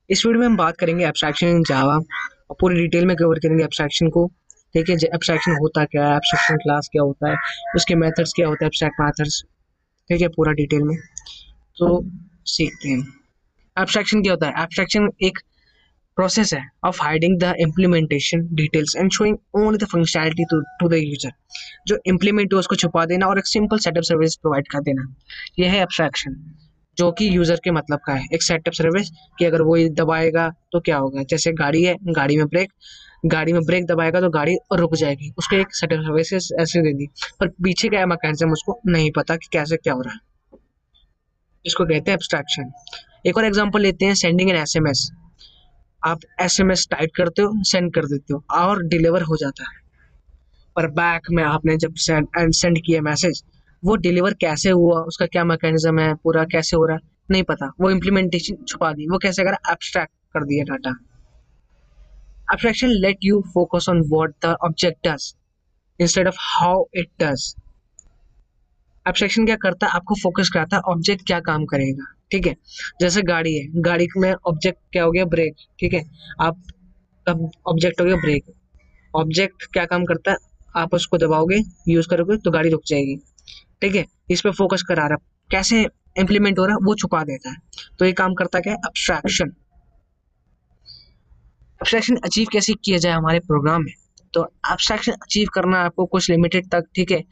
इस वीडियो में हम बात करेंगे एब्स्ट्रैक्शन इन जावा और पूरी डिटेल में कवर करेंगे एब्स्ट्रैक्शन को। ठीक है, एब्स्ट्रैक्शन होता क्या है, एब्स्ट्रैक्शन क्लास क्या होता है, उसके मेथड्स क्या होता है, एब्स्ट्रैक्ट मेथड्स। ठीक है, पूरा डिटेल में तो सीखते हैं। एब्स्ट्रैक्शन क्या होता है? एब्स्ट्रैक्शन एक प्रोसेस है of hiding the implementation details and showing only the functionality to the user. जो इम्प्लीमेंट है उसको छुपा देना और एक सिंपल सेटअप सर्विस प्रोवाइड कर देना, यह है एब्स्ट्रैक्शन। जो कि यूजर के मतलब का है, एक सेटअप सर्विस कि अगर वो दबाएगा तो क्या होगा। जैसे गाड़ी है, गाड़ी में ब्रेक दबाएगा तो गाड़ी रुक जाएगी, उसको एक सेटअप सर्विस ऐसे दे दी। पर पीछे क्या मैकेनिज्म उसको नहीं पता कि कैसे क्या हो रहा है, इसको कहते हैं एब्स्ट्रैक्शन। एक और एग्जांपल लेते हैं, सेंडिंग एन एसएमएस। आप एसएमएस टाइप करते हो, सेंड कर देते हो और डिलीवर हो जाता है। पर बैक में आपने जब सेंड किया मैसेज, वो डिलीवर कैसे हुआ, उसका क्या मैकेनिज्म है, पूरा कैसे हो रहा है नहीं पता, वो इम्प्लीमेंटेशन छुपा दी। वो कैसे करा? एब्स्ट्रैक्ट कर दिया data. Abstraction let you focus on what the object does instead of how it does. Abstraction क्या करता है? आपको फोकस कराता है ऑब्जेक्ट क्या काम करेगा। ठीक है, जैसे गाड़ी है, गाड़ी में ऑब्जेक्ट क्या हो गया? ब्रेक। ठीक है, आप अब ऑब्जेक्ट हो गया ब्रेक। ऑब्जेक्ट क्या काम करता है? आप उसको दबाओगे, यूज करोगे तो गाड़ी रुक जाएगी। ठीक है, इस पे फोकस करा रहा, कैसे इंप्लीमेंट हो रहा है वो छुपा देता है। तो ये काम करता क्या है? अब्स्ट्रैक्शन। अब्स्ट्रैक्शन अचीव कैसे किया जाए हमारे प्रोग्राम में? तो अब्स्ट्रैक्शन अचीव करना है आपको कुछ लिमिटेड तक। ठीक है,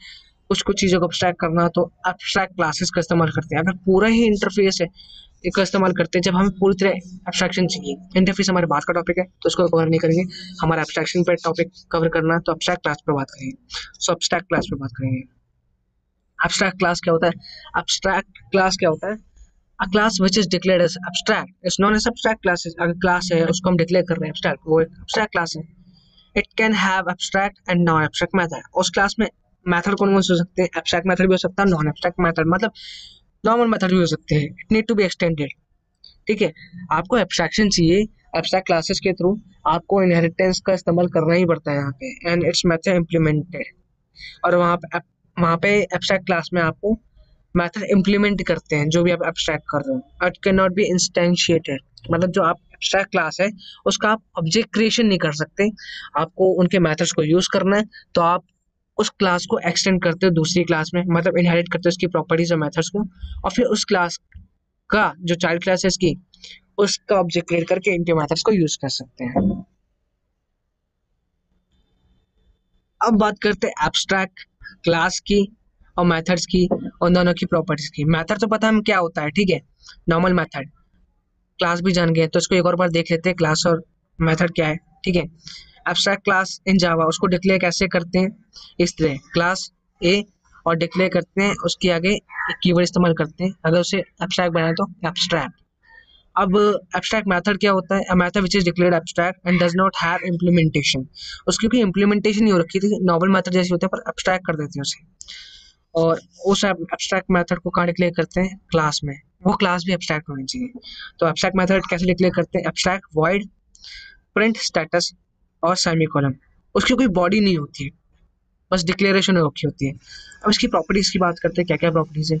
कुछ कुछ चीज़ों को अब्स्ट्रैक्ट करना, तो अब्स्ट्रैक्ट क्लासेस का इस्तेमाल करते हैं। अगर पूरा ही इंटरफेस है इसका इस्तेमाल करते हैं, जब हमें पूरी तरह एब्स्ट्रैक्शन चाहिए। इंटरफेस हमारे बात का टॉपिक है तो उसको कवर नहीं करेंगे। हमारा एब्स्ट्रैक्शन पे टॉपिक कवर करना है तो एब्स्ट्रैक्ट क्लास पे बात करेंगे। सो एब्स्ट्रैक्ट क्लास पे बात करेंगे। एब्स्ट्रैक्ट क्लास क्या होता है? एब्स्ट्रैक्ट क्लास क्या होता है? A class which is declared as abstract is known as abstract classes। अगर क्लास है उसको हम डिक्लेयर कर रहे हैं abstract, वो एक abstract क्लास है। It can have abstract and non abstract method। उस क्लास में मेथड कौन कौन से हो सकते हैं? abstract मेथड भी हो सकता है, नॉन abstract मेथड मतलब नॉर्मल मेथड भी हो सकते हैं। It need to be extended. ठीक है, आपको एब्स्ट्रैक्शन चाहिए एब्स्ट्रैक्ट क्लासेस के थ्रू, आपको इनहेरिटेंस का इस्तेमाल करना ही पड़ता है यहाँ पे, एंड इट्स मेथड इम्प्लीमेंटेड। और वहाँ पे एब्स्ट्रैक्ट क्लास में आपको मेथड इम्प्लीमेंट करते हैं जो भी आप एब्स्ट्रैक्ट कर रहे हो। इट कैन नॉट बी इंस्टेंशिएटेड, मतलब जो आप एब्स्ट्रैक्ट क्लास है उसका आप ऑब्जेक्ट क्रिएशन नहीं कर सकते। आपको उनके मेथड्स को यूज करना है, तो आप उस क्लास को एक्सटेंड करते हो दूसरी क्लास में, मतलब इनहेरिट करते हो उसकी प्रॉपर्टीज और मेथड्स को, और फिर उस क्लास का जो चाइल्ड क्लास है इसकी, उसका ऑब्जेक्ट क्रिएट करके इनके मेथड्स को यूज कर सकते हैं। अब बात करते हैं एब्स्ट्रैक्ट क्लास की और मेथड्स की और दोनों की प्रॉपर्टीज की। मेथड तो पता है हम क्या होता है, ठीक है, नॉर्मल मेथड। क्लास भी जान गए तो इसको एक और बार देख लेते हैं, क्लास और मेथड क्या है। ठीक है, एब्स्ट्रैक्ट क्लास इन जावा उसको डिक्लेयर कैसे करते हैं? इस तरह क्लास ए और डिक्लेयर करते हैं, उसके आगे एक कीवर्ड इस्तेमाल करते हैं, अगर उसे एब्स्ट्रैक्ट बनाए तो एब्स्ट्रैक्ट। अब एब्स्ट्रैक्ट मेथड क्या होता है? A method which is declared abstract and does not have implementation. उसकी कोई इम्प्लीमेंटेशन नहीं हो रखी थी, नॉर्मल मेथड जैसे होते हैं पर एब्स्ट्रैक्ट कर देते हैं उसे। और उस एब्स्ट्रैक्ट मेथड को कहाँ डिक्लेयर करते हैं? क्लास में। वो क्लास भी एब्स्ट्रैक्ट होनी चाहिए। तो एब्स्ट्रैक्ट मेथड कैसे डिक्लेयर करते हैं? एब्स्ट्रैक्ट वॉइड प्रिंट स्टेटस और सेमीकोलन। उसकी कोई बॉडी नहीं होती है, बस डिक्लेरेशन रखी होती है। अब इसकी प्रॉपर्टीज की बात करते हैं, क्या क्या प्रॉपर्टीज है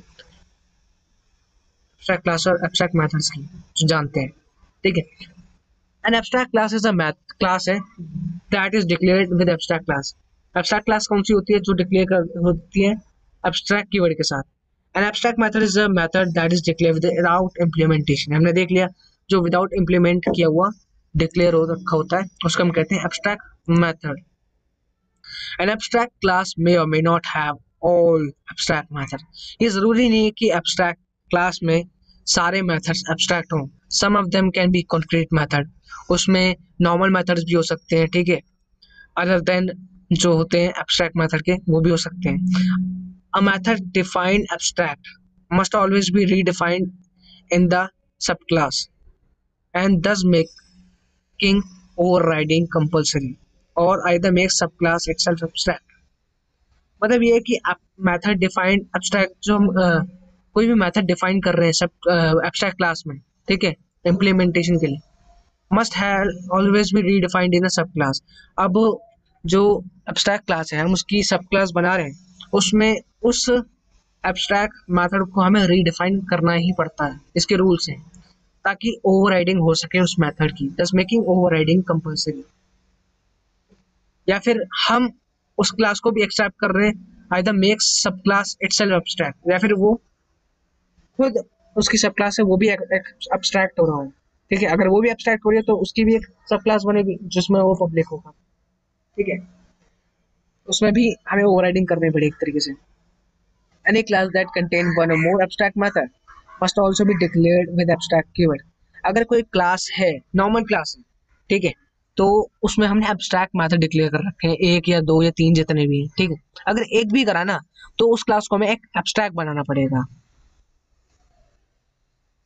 एब्स्ट्रैक्ट क्लास और एब्स्ट्रैक्ट मेथड्स की, जो जानते हैं। ठीक है, an abstract class is a math class है that is declared with abstract class. Abstract class कौन सी होती है? जो डिक्लेयर होती है एब्स्ट्रैक्ट कीवर्ड के साथ। An abstract method is a method that is declared without implementation. हमने देख लिया, जो विदाउट इम्प्लीमेंट किया हुआ डिक्लेयर हो रखा होता है उसको हम कहते हैं abstract method. An abstract class may और may not have all abstract method. ये जरूरी नहीं है कि एब्स्ट्रैक्ट क्लास में सारे मेथड्स एब्स्ट्रैक्ट हों। Some of them can be concrete method, उसमें नॉर्मल मेथड्स भी हो सकते हैं। ठीक है, अदर देन जो होते हैं एब्स्ट्रैक्ट मेथड के, वो भी हो सकते हैं। A method defined abstract must always be redefined in the subclass and thus making overriding compulsory or either make subclass itself abstract। मतलब ये है कि आप मेथड डिफाइंड एब्स्ट्रैक्ट, जो हम कोई भी मेथड डिफाइन कर रहे हैं सब एब्स्ट्रैक्ट क्लास में, ठीक है, इम्प्लीमेंटेशन के लिए, must have always be redefined in a sub class. अब जो एब्स्ट्रैक्ट क्लास है हम उसकी सब क्लास बना रहे हैं, उसमें उस एब्स्ट्रैक्ट मेथड को हमें रीडिफाइन करना ही पड़ता है, इसके रूल्स हैं। ताकि ओवरराइडिंग हो सके उस मेथड की, दस मेकिंग ओवरराइडिंग कंपल्सरी। या फिर हम उस क्लास को भी एक्सट्रैक्ट कर रहे हैं, आइदर मेक्स सब क्लास इटसेल्फ एब्स्ट्रैक्ट, या फिर वो खुद उसकी सब क्लास है वो भी एब्स्ट्रैक्ट हो रहा है। ठीक है, अगर वो भी एब्स्ट्रैक्ट हो रही है तो उसकी भी एक सब क्लास बनेगी जिसमें वो पब्लिक होगा। ठीक है, उसमें भी हमें ओवरराइडिंग करनी पड़ेगी एक तरीके से। Any class that contain one or more abstract method must also be declared with abstract keyword। अगर कोई क्लास है, नॉर्मल क्लास है, ठीक है, तो उसमें हमने एब्स्ट्रैक्ट मेथड डिक्लेयर कर रखे हैं, एक या दो या तीन जितने भी हैं। ठीक है, अगर एक भी करा ना तो उस क्लास को हमें एक एब्स्ट्रैक्ट बनाना पड़ेगा।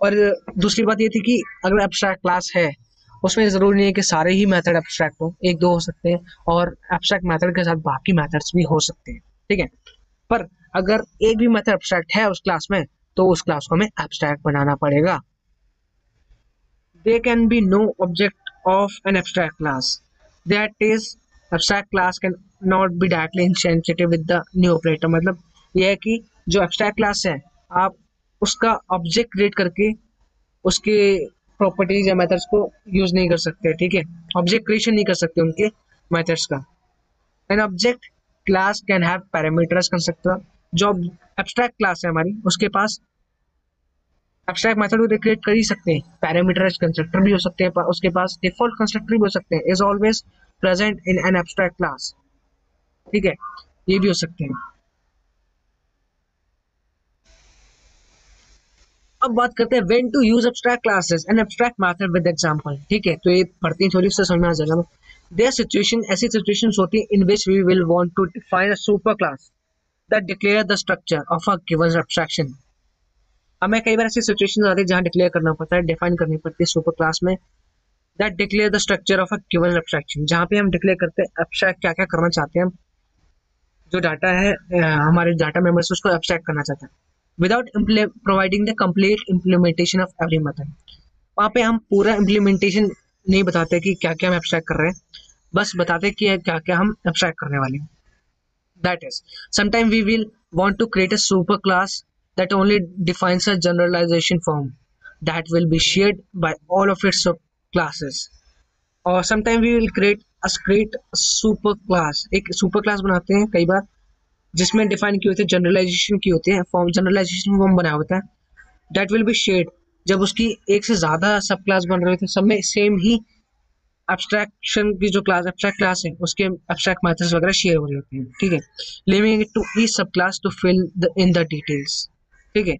और दूसरी बात ये थी कि अगर एब्स्ट्रैक्ट क्लास है उसमें जरूरी नहीं है कि सारे ही मेथड एब्स्ट्रैक्ट हो, एक दो हो सकते हैं, और एब्स्ट्रैक्ट मेथड के साथ बाकी मेथड्स भी हो सकते हैं। ठीक है, पर अगर एक भी मेथड एब्स्ट्रैक्ट है उस क्लास में तो उस क्लास को हमें एब्स्ट्रैक्ट बनाना पड़ेगा। There can be no object of an abstract class, that is abstract class can not be directly instantiated with the new operator। मतलब यह है कि जो एब्स्ट्रैक्ट क्लास है आप उसका ऑब्जेक्ट क्रिएट करके उसके प्रॉपर्टीज या मेथड्स को यूज नहीं कर सकते। ठीक है, ऑब्जेक्ट क्रिएशन नहीं कर सकते उनके मेथड्स का। An object class can have parameters constructor. जो एब्स्ट्रैक्ट क्लास है हमारी उसके पास एब्स्ट्रैक्ट मेथड को क्रिएट कर ही सकते हैं, पैरामीटराइज कंस्ट्रक्टर भी हो सकते हैं उसके पास, डिफॉल्ट कंस्ट्रक्टर भी हो सकते हैं, is always present in an abstract class. ठीक है, ये भी हो सकते हैं। अब बात करते हैं when to use abstract classes and abstract method with example. ठीक है, तो ये पढ़ती हैं थोड़ी सी समझ में आ जाएगा। देयर सिचुएशन, ऐसी सिचुएशंस होती हैं in which we will want to define a super class that declare the structure of a given abstraction. हमें कई बार ऐसी सिचुएशन आती है जहां डिक्लेयर करना पड़ता है, डिफाइन करनी पड़ती है सुपर क्लास में, that declare the structure of a given abstraction, जहां पे हम डिक्लेयर करते हैं एब्स्ट्रैक्ट क्या क्या करना चाहते हैं हम, जो डाटा है हमारे डाटा मेंबर्स उसको एब्स्ट्रैक्ट करना चाहते हैं, without providing the complete implementation of every method. वहाँ पे हम पूरा इम्प्लीमेंटेशन नहीं बताते कि क्या क्या हम एब्स्ट्रैक्ट कर रहे हैं, बस बताते कि क्या क्या हम एब्स्ट्रैक्ट करने वाले हैं। That is, sometime we will want to create a superclass that only defines a generalization form that will be shared by all of its subclasses। और sometime we will create a super class, एक super class बनाते हैं कई बार जिसमें define की होती है generalisation की होती है फॉर्म, जनरलाइजेशन फॉर्म बना होता है, that will be shared। जब उसकी एक से ज्यादा सब क्लास बन रहे थे सब में सेम ही एब्स्ट्रैक्शन की जो क्लास एब्स्ट्रैक्ट क्लास है उसके एब्स्ट्रैक्ट मेथड्स वगैरह शेयर हो रहे होते हैं। ठीक है, leaving it to each sub class to fill the in the details. ठीक है,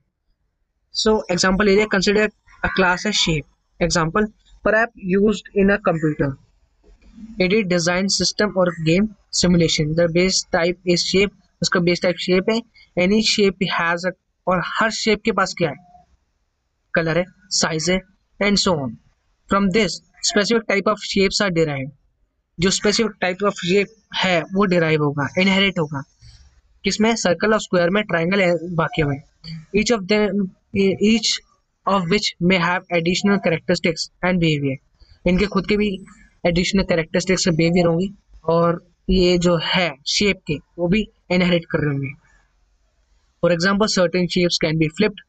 so example area consider a class है shape. Example perhaps used in a computer aided design system और game simulation. The base type is shape, उसका base type shape है। Any shape has a, और हर shape के पास क्या है, colour है, साइज है, and so on. From this specific type of shapes are derived. जो स्पेसिफिक टाइप ऑफ शेप है वो डिराइव होगा, इनहेरिट होगा, किसमें, सर्कल और स्क्वायर में, ट्राइंगल बाकी में। Each of them, each of which may have additional characteristics and behaviour. इनके खुद के भी एडिशनल कैरेक्टरिस्टिक्स और बिहेवियर होंगी, और ये जो है शेप के वो भी इनहेरिट कर रहे होंगे। For example certain shapes can be flipped,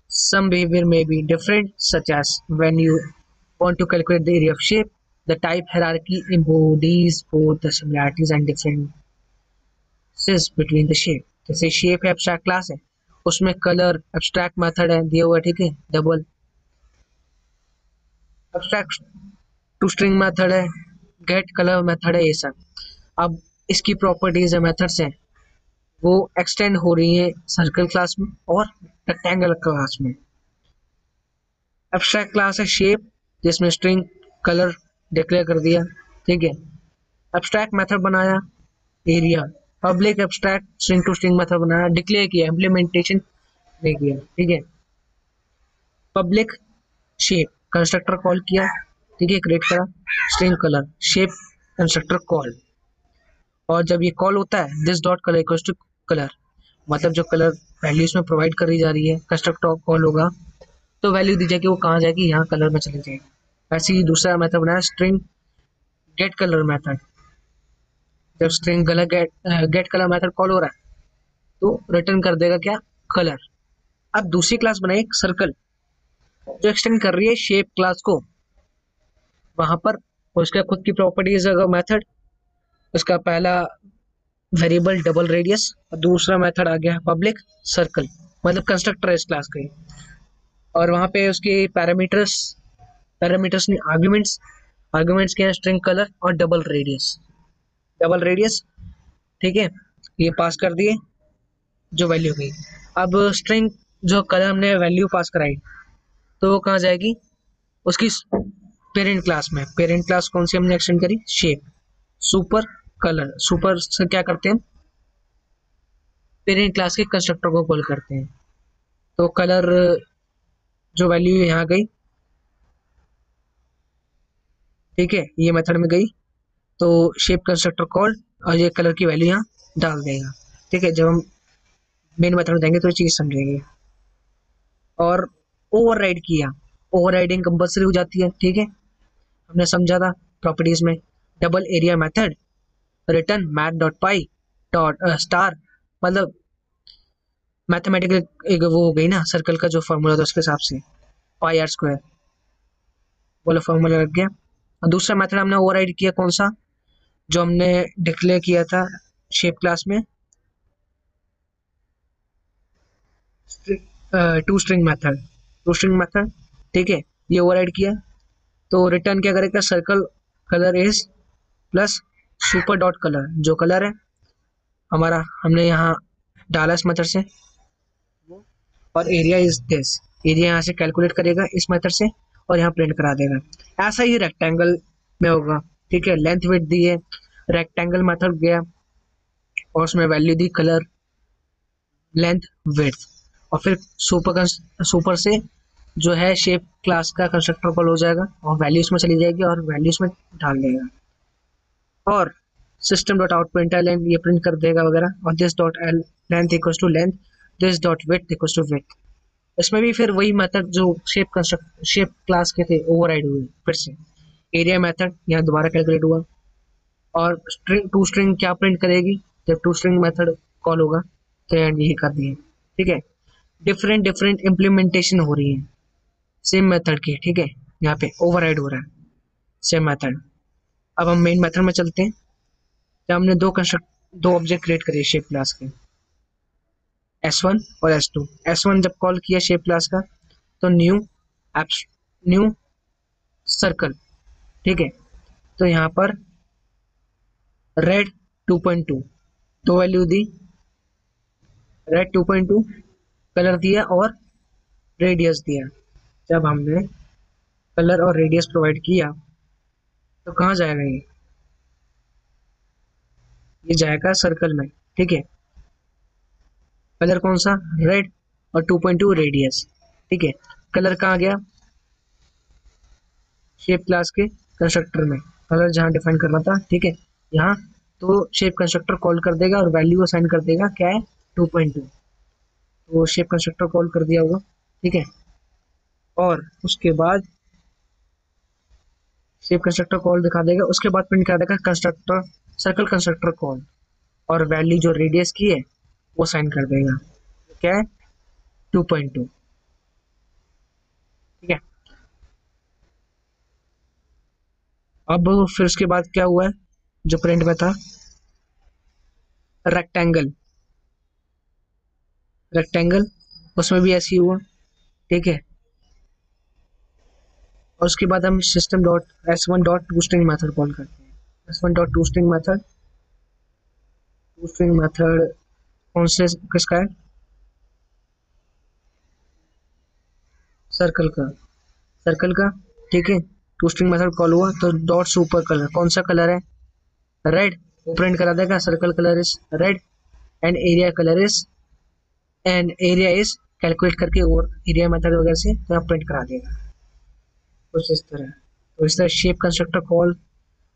some behavior may be different, such as when you want to calculate the area of shape, the type hierarchy embodies both the similarities and differences between the shape। जैसे shape है abstract class है, उसमें colour abstract method है दिया हुआ, ठीक है, double abstract to string method है, गेट कलर मेथड है, ये सब। अब इसकी प्रॉपर्टीज है, मेथड्स हैं, वो एक्सटेंड हो रही है सर्कल क्लास में और रेक्टेंगल क्लास में। एब्स्ट्रैक्ट क्लास है शेप जिसमें स्ट्रिंग कलर डिक्लेयर कर दिया, ठीक है। एब्स्ट्रैक्ट मेथड बनाया area, public abstract string to string method बनाया, डिक्लेयर किया, इम्प्लीमेंटेशन नहीं किया, ठीक है। पब्लिक शेप कंस्ट्रक्टर कॉल किया, ठीक है, क्रिएट करा, string colour shape constructor call, और जब ये कॉल होता है this dot colour equals to colour, मतलब जो कलर वैल्यू इसमें प्रोवाइड करी जा रही है कंस्ट्रक्टर कॉल होगा तो वैल्यू दी जाएगी, वो कहाँ जाएगी, यहाँ कलर में चली जाएगी। वैसे ही दूसरा मेथड बनाया स्ट्रिंग गेट कलर मेथड, जब string colour get colour method call हो रहा है तो रिटर्न कर देगा क्या, कलर। अब दूसरी क्लास बनाई सर्कल, जो एक्सटेंड कर रही है शेप क्लास को वहां पर, उसका खुद की प्रॉपर्टीज का मेथड, उसका पहला वेरिएबल डबल रेडियस और दूसरा मेथड आ गया पब्लिक सर्कल, मतलब कंस्ट्रक्टर है इस क्लास का। और वहां पे उसके पैरामीटर्स, पैरामीटर्स नहीं आर्ग्यूमेंट्स, आर्ग्यूमेंट्स के हैं स्ट्रिंग कलर और डबल रेडियस। डबल रेडियस, ठीक है, ये पास कर दिए जो वैल्यू गई। अब स्ट्रिंग जो कलर हमने वैल्यू पास कराई तो वो कहाँ जाएगी, उसकी पेरेंट क्लास में। पेरेंट क्लास कौन सी हमने एक्सटेंड करी, शेप। सुपर कलर, सुपर से क्या करते हैं, पेरेंट क्लास के कंस्ट्रक्टर को कॉल करते हैं। तो कलर जो वैल्यू यहाँ गई, ठीक है, ये मेथड में गई तो शेप कंस्ट्रक्टर कॉल और ये कलर की वैल्यू यहाँ डाल देगा। ठीक है, जब हम मेन मेथड में देंगे तो ये चीज समझेंगे। और ओवरराइड किया, ओवरराइडिंग कंपल्सरी हो जाती है, ठीक है, हमने समझा था प्रॉपर्टीज में। Double area method return math dot pi dot star, मतलब मैथमेटिकल एक वो हो गई ना, सर्कल का जो फॉर्मूला था उसके हिसाब से पाई आर स्क्वायर वाला फॉर्मूला लग गया। और दूसरा मेथड हमने ओवरराइड किया कौन सा, जो हमने डिक्लेयर किया था शेप क्लास में, to string method. To string method, ठीक है, ये ओवरराइड किया तो रिटर्न क्या करेगा, circle colour is plus super dot colour, जो कलर है हमारा हमने यहाँ डाला इस मेथड से, और एरिया इज दिस, एरिया यहाँ से कैलकुलेट करेगा इस मेथड से और यहाँ प्रिंट करा देगा। ऐसा ही रेक्टेंगल में होगा, ठीक है, लेंथ विड्थ दी है, रेक्टेंगल मेथड गया और उसमें वैल्यू दी कलर लेंथ विड्थ, और फिर सुपर का सुपर से जो है शेप क्लास का कंस्ट्रक्टर कॉल हो जाएगा और वैल्यू उसमें चली जाएगी और वैल्यू उसमें डाल देगा। और सिस्टम डॉट आउट प्रिंटलन ये प्रिंट कर देगा वगैरह, और this dot l length equals to length, this dot width equals to width. इसमें भी फिर वही मेथड जो शेप क्लास के थे ओवरराइड हुए फिर से। एरिया मेथड यहाँ दोबारा कैलकुलेट हुआ, और स्ट्रिंग टू स्ट्रिंग क्या प्रिंट करेगी जब टू स्ट्रिंग मेथड कॉल होगा, तो यही कर दिए। ठीक है, डिफरेंट डिफरेंट इम्प्लीमेंटेशन हो रही है सेम मेथड की, ठीक है, यहाँ पे ओवरराइड हो रहा है सेम मेथड। अब हम मेन मेथड में चलते हैं, जब हमने दो ऑब्जेक्ट क्रिएट करे शेप क्लास के, S1 और S2। S1 जब कॉल किया शेप क्लास का तो न्यू सर्कल, ठीक है, तो यहाँ पर रेड 2.2 दो वैल्यू दी, रेड 2.2 कलर दिया और रेडियस दिया। जब हमने कलर और रेडियस प्रोवाइड किया तो कहाँ जाएगा ये जाएगा सर्कल में, ठीक है, कलर कौन सा, रेड, और 2.2 रेडियस, ठीक है। कलर कहाँ गया, शेप क्लास के कंस्ट्रक्टर में, कलर जहाँ डिफाइन करना था, ठीक है, यहाँ तो शेप कंस्ट्रक्टर कॉल कर देगा और वैल्यू असाइन कर देगा, क्या है, 2.2। तो शेप कंस्ट्रक्टर कॉल कर दिया होगा, ठीक है, और उसके बाद शेप कंस्ट्रक्टर कॉल दिखा देगा, उसके बाद प्रिंट कर देगा कंस्ट्रक्टर सर्कल कंस्ट्रक्टर कॉल, और वैल्यू जो रेडियस की है वो साइन कर देगा, क्या है, 2.2। ठीक है, अब फिर उसके बाद क्या हुआ है, जो प्रिंट में था रेक्टेंगल, रेक्टेंगल उसमें भी ऐसे ही हुआ, ठीक है। और उसके बाद हम system dot S1 dot to string method call करते हैं। S1 dot to string method, to string method कौन से किसका है, सर्कल का, सर्कल का, ठीक है। टू स्ट्रिंग मेथड कॉल हुआ तो डॉट सुपर कलर, कौन सा कलर है, रेड, वो प्रिंट करा देगा circle colour is red and area colour is, and area is calculate करके और एरिया मेथड वगैरह से तो आप प्रिंट करा देगा कुछ इस तरह। तो इस तरह shape constructor call,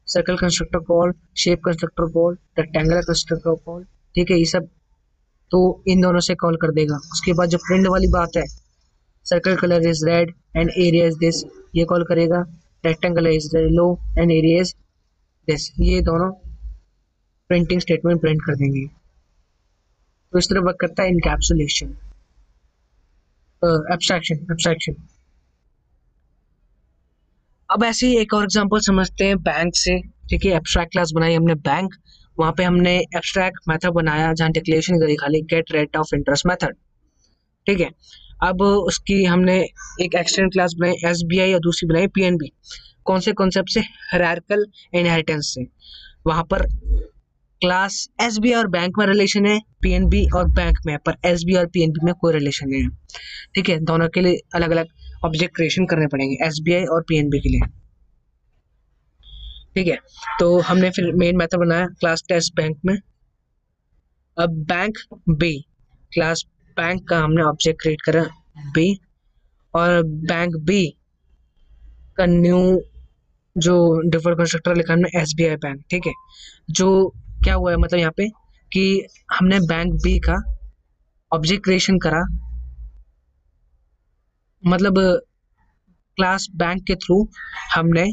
circle constructor call, shape constructor call, rectangular constructor call, ठीक है, ये सब तो इन दोनों से कॉल कर देगा। उसके बाद जो प्रिंट वाली बात है, circle colour is red and area is this, ये कॉल करेगा, rectangle is yellow and area is this, ये दोनों प्रिंटिंग स्टेटमेंट प्रिंट कर देंगे। तो इस तरह वर्क करता है इनकैप्सुलेशन, एब्स्ट्रैक्शन, एब्स्ट्रैक्शन। अब ऐसे ही एक और एग्जांपल समझते हैं बैंक से। ठीक है, एब्स्ट्रैक्ट क्लास बनाई हमने बैंक, वहां पे हमने एब्स्ट्रैक्ट मेथड बनाया जहाँ डिक्लेरेशन करी खाली get rate of interest method. ठीक है, अब उसकी हमने एक एक्सटेंड क्लास बनाई एसबीआई और दूसरी बनाई पीएनबी। कौन से कॉन्सेप्ट से? हायरार्किकल इनहेरिटेंस से। वहां पर क्लास एसबीआई और बैंक में रिलेशन है, पीएनबी और बैंक में, पर एसबीआई और पीएनबी में कोई रिलेशन नहीं है। ठीक है, दोनों के लिए अलग अलग ऑब्जेक्ट क्रिएशन करने पड़ेंगे एसबीआई और पीएनबी के लिए। ठीक है, तो हमने फिर मेन मेथड बनाया क्लास टेस्ट बैंक में। अब बैंक बी, क्लास बैंक का हमने ऑब्जेक्ट क्रिएट करा बी, और बैंक बी का न्यू जो डिफॉल्ट कंस्ट्रक्टर लिखा हमने एसबीआई बैंक। ठीक है, जो क्या हुआ है मतलब यहाँ पे कि हमने बैंक बी का ऑब्जेक्ट क्रिएशन करा, मतलब क्लास बैंक के थ्रू हमने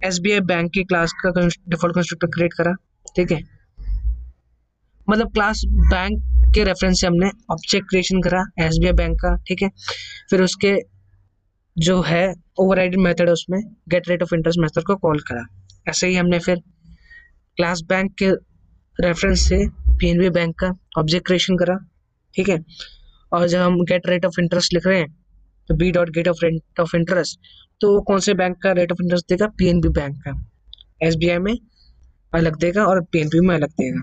एसबीआई बैंक की क्लास का डिफॉल्ट कंस्ट्रक्टर क्रिएट करा। ठीक है, मतलब क्लास बैंक के रेफरेंस से हमने ऑब्जेक्ट क्रिएशन करा एसबीआई बैंक का। ठीक है, फिर उसके जो है ओवरराइडिंग मेथड है उसमें get rate of interest method को कॉल करा। ऐसे ही हमने फिर क्लास बैंक के रेफरेंस से पीएनबी बैंक का ऑब्जेक्ट क्रिएशन करा। ठीक है, और जब हम गेट रेट ऑफ इंटरेस्ट लिख रहे हैं तो B dot get of rate of interest, तो कौन से बैंक का रेट ऑफ इंटरेस्ट देगा? पीएनबी बैंक का। एसबीआई में अलग देगा और पीएनबी में अलग देगा।